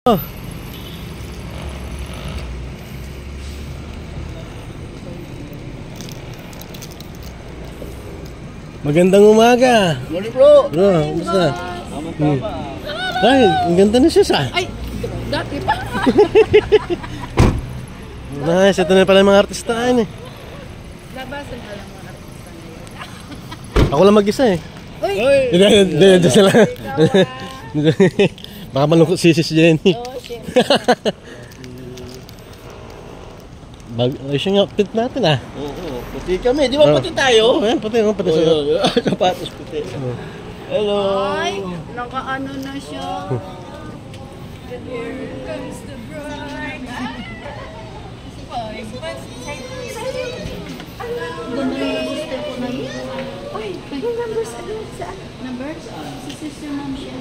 Oh. Magandang umaga. Morning bro. Bro, kumusta? Ay, ang ganda na siya sa. Ay, dati pa. Nice, ito na pala yung mga artistahan eh. Labasan ka lang mga artista ngayon. Ako lang mag-isa eh. Uy! Hindi sila. Baka malungkot si Jenny. Oh, shit. Ayos yung outfit natin ah. Oo, puti kami. Di ba puti tayo? Oh, yan, pati sa Sapatos puti. Hello. Ay, naka-ano na siya. Here comes the bride. Ganda na yung sister ko na yun. Ay, yung numbers, ano? Saan? Numbers? Si sister mom siya.